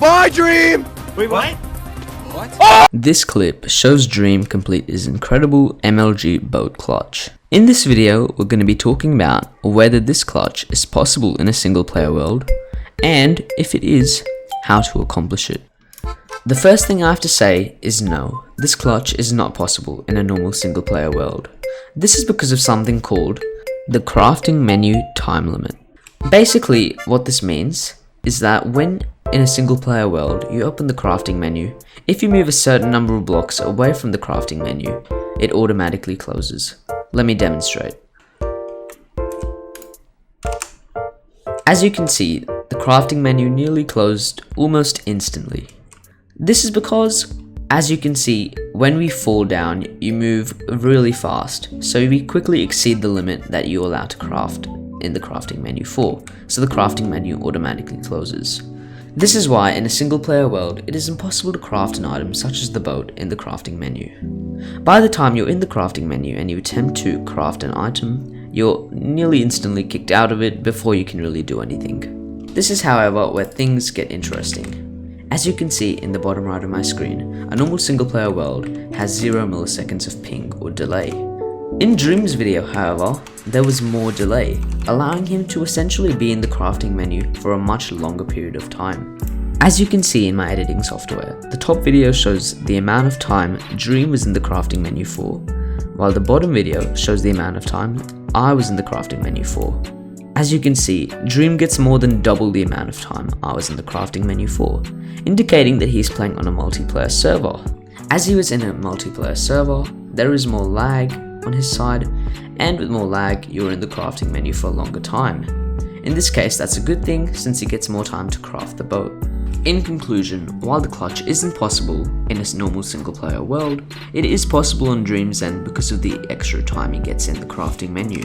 Bye, Dream! Wait, what? This clip shows Dream complete his incredible MLG boat clutch. In this video, we're going to be talking about whether this clutch is possible in a single player world, and if it is, how to accomplish it. The first thing I have to say is no, this clutch is not possible in a normal single player world. This is because of something called the crafting menu time limit. Basically, what this means is that when in a single player world, you open the crafting menu. If you move a certain number of blocks away from the crafting menu, it automatically closes. Let me demonstrate. As you can see, the crafting menu nearly closed almost instantly. This is because, as you can see, when we fall down, you move really fast, so we quickly exceed the limit that you're allowed to craft in the crafting menu for, so the crafting menu automatically closes. This is why in a single player world, it is impossible to craft an item such as the boat in the crafting menu. By the time you're in the crafting menu and you attempt to craft an item, you're nearly instantly kicked out of it before you can really do anything. This is, however, where things get interesting. As you can see in the bottom right of my screen, a normal single player world has 0 milliseconds of ping or delay. In Dream's video, however, there was more delay, allowing him to essentially be in the crafting menu for a much longer period of time. As you can see in my editing software, the top video shows the amount of time Dream was in the crafting menu for, while the bottom video shows the amount of time I was in the crafting menu for. As you can see, Dream gets more than double the amount of time I was in the crafting menu for, indicating that he's playing on a multiplayer server. As he was in a multiplayer server, there is more lag on his side, and with more lag, you're in the crafting menu for a longer time. In this case, that's a good thing since he gets more time to craft the boat. In conclusion, while the clutch isn't possible in a normal single player world, it is possible on Dream's end because of the extra time he gets in the crafting menu.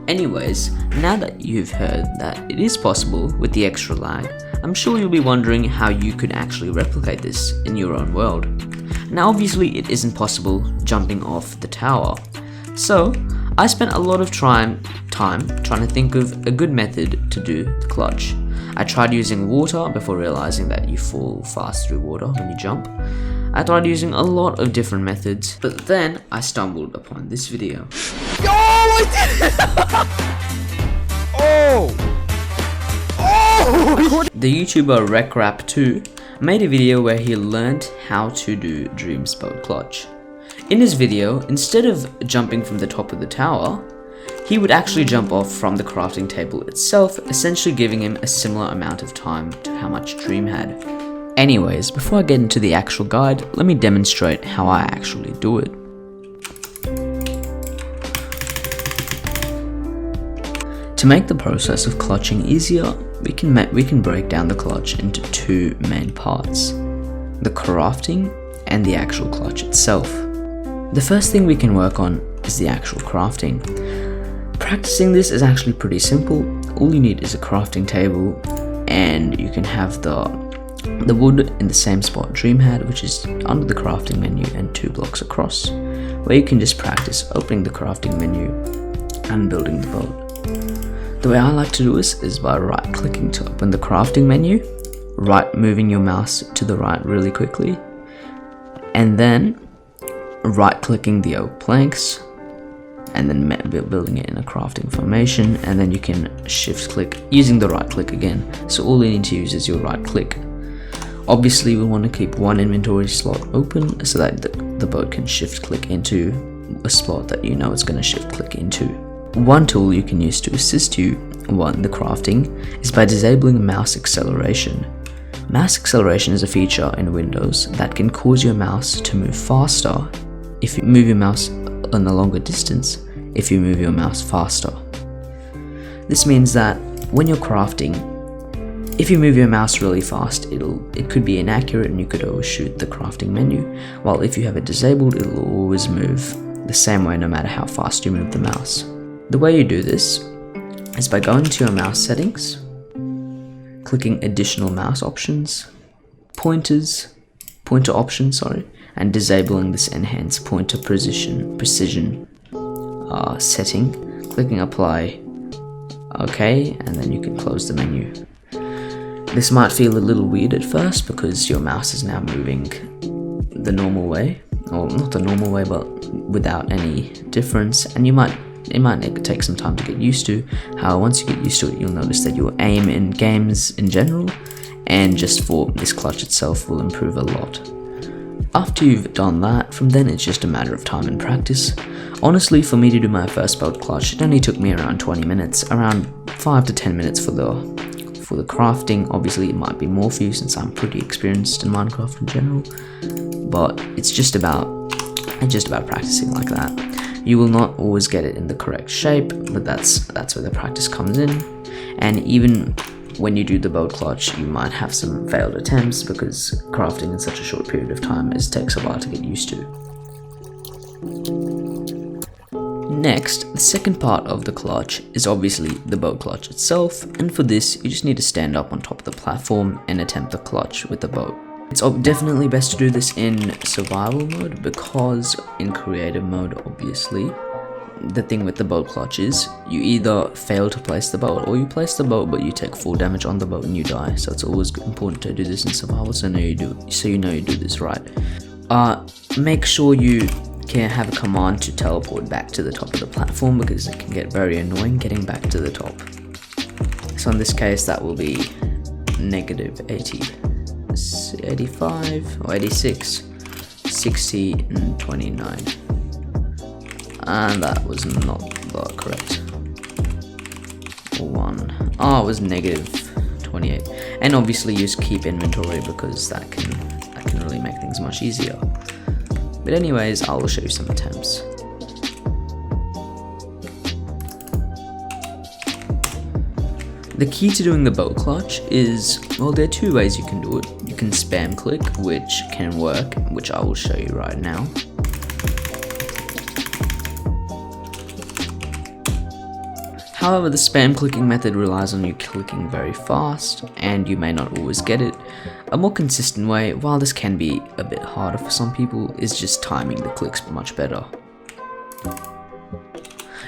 Anyways, now that you've heard that it is possible with the extra lag, I'm sure you'll be wondering how you could actually replicate this in your own world. Now obviously it isn't possible jumping off the tower. So, I spent a lot of time trying to think of a good method to do the clutch. I tried using water before realizing that you fall fast through water when you jump. I tried using a lot of different methods, but then I stumbled upon this video. Yo, I did it! Oh! The YouTuber RecRap2 made a video where he learned how to do Dream's boat clutch. In his video, instead of jumping from the top of the tower, he would actually jump off from the crafting table itself, essentially giving him a similar amount of time to how much Dream had. Anyways, before I get into the actual guide, let me demonstrate how I actually do it. To make the process of clutching easier, we can break down the clutch into two main parts: the crafting and the actual clutch itself. The first thing we can work on is the actual crafting. Practicing this is actually pretty simple. All you need is a crafting table, and you can have the wood in the same spot Dream had, which is under the crafting menu and 2 blocks across, where you can just practice opening the crafting menu and building the boat. The way I like to do this is by right clicking to open the crafting menu, moving your mouse to the right really quickly, and then right clicking the oak planks, and then building it in a crafting formation, and then you can shift click using the right click again. So all you need to use is your right click. Obviously we want to keep one inventory slot open so that the boat can shift click into a slot that you know it's going to shift click into. One tool you can use to assist you in the crafting is by disabling mouse acceleration. Mouse acceleration is a feature in Windows that can cause your mouse to move faster if you move your mouse on a longer distance, if you move your mouse faster. This means that when you're crafting, if you move your mouse really fast, it could be inaccurate and you could overshoot the crafting menu, while if you have it disabled, it'll always move the same way no matter how fast you move the mouse. The way you do this is by going to your mouse settings, clicking additional mouse options, pointer options, and disabling this enhanced pointer precision setting, clicking apply, OK, and then you can close the menu. This might feel a little weird at first because your mouse is now moving the normal way, or not the normal way, but without any difference, and it might take some time to get used to. However, once you get used to it, you'll notice that your aim in games in general, and just for this clutch itself, will improve a lot. After you've done that, from then it's just a matter of time and practice. Honestly, for me to do my first belt clutch, it only took me around 20 minutes, around 5 to 10 minutes for the crafting. Obviously, it might be more for you since I'm pretty experienced in Minecraft in general, but it's just about practicing like that. You will not always get it in the correct shape, but that's where the practice comes in. And even when you do the boat clutch, you might have some failed attempts because crafting in such a short period of time takes a while to get used to. Next, the second part of the clutch is obviously the boat clutch itself, and for this you just need to stand up on top of the platform and attempt the clutch with the boat. It's definitely best to do this in survival mode, because in creative mode, obviously, the thing with the boat clutch is you either fail to place the boat, or you place the boat but you take full damage on the boat and you die. So it's always important to do this in survival, so you know you do this right. Make sure you can have a command to teleport back to the top of the platform, because it can get very annoying getting back to the top. So in this case that will be negative 80, 85 or 86, 60 and 29. And that was not the correct one. Oh, it was negative 28. And obviously just keep inventory, because that can really make things much easier. But anyways, I will show you some attempts. The key to doing the boat clutch is, well, there are two ways you can do it. You can spam click, which can work, which I will show you right now. However, the spam clicking method relies on you clicking very fast, and you may not always get it. A more consistent way, while this can be a bit harder for some people, is just timing the clicks much better.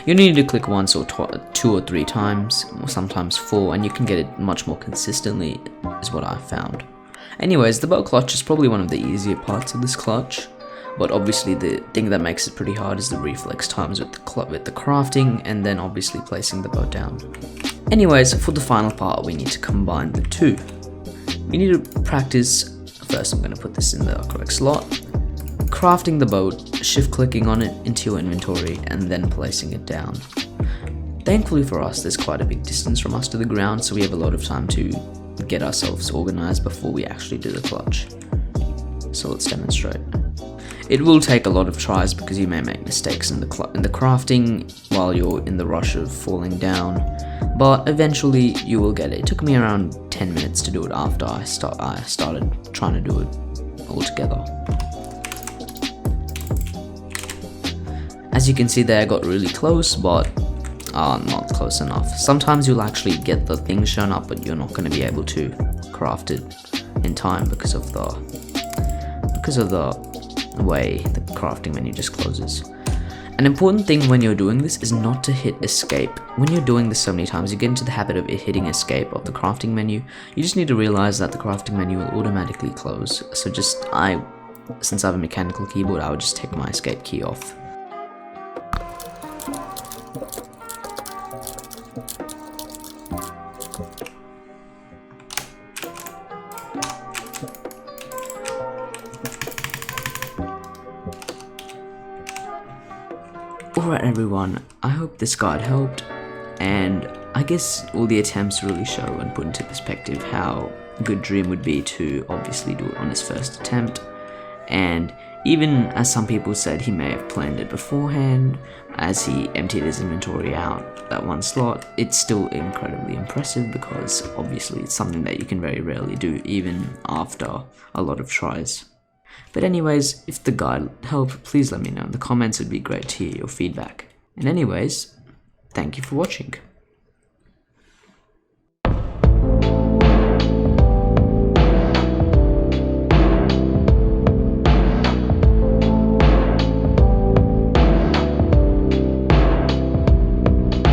You need to click once or 2 or 3 times, or sometimes 4, and you can get it much more consistently, is what I found. Anyways, the boat clutch is probably one of the easier parts of this clutch, but obviously the thing that makes it pretty hard is the reflex times with the crafting, and then obviously placing the boat down. Anyways, for the final part, we need to combine the two. We need to practice. First, I'm going to put this in the correct slot. Crafting the boat, shift clicking on it into your inventory, and then placing it down. Thankfully for us, there's quite a big distance from us to the ground, so we have a lot of time to get ourselves organized before we actually do the clutch. So let's demonstrate. It will take a lot of tries, because you may make mistakes in the crafting while you're in the rush of falling down, but eventually you will get it. It took me around 10 minutes to do it after I started trying to do it all together. As you can see there, I got really close, but not close enough. Sometimes you'll actually get the thing shown up, but you're not going to be able to craft it in time because of the way the crafting menu just closes. An important thing when you're doing this is not to hit escape. When you're doing this so many times, you get into the habit of hitting escape of the crafting menu. You just need to realize that the crafting menu will automatically close. So since I have a mechanical keyboard, I would just take my escape key off. Alright everyone, I hope this guide helped, and I guess all the attempts really show and put into perspective how good Dream would be to obviously do it on his first attempt. And even as some people said, he may have planned it beforehand as he emptied his inventory out that one slot. It's still incredibly impressive, because obviously it's something that you can very rarely do even after a lot of tries. But anyways, if the guide helped, please let me know in the comments. It'd be great to hear your feedback. And anyways, thank you for watching.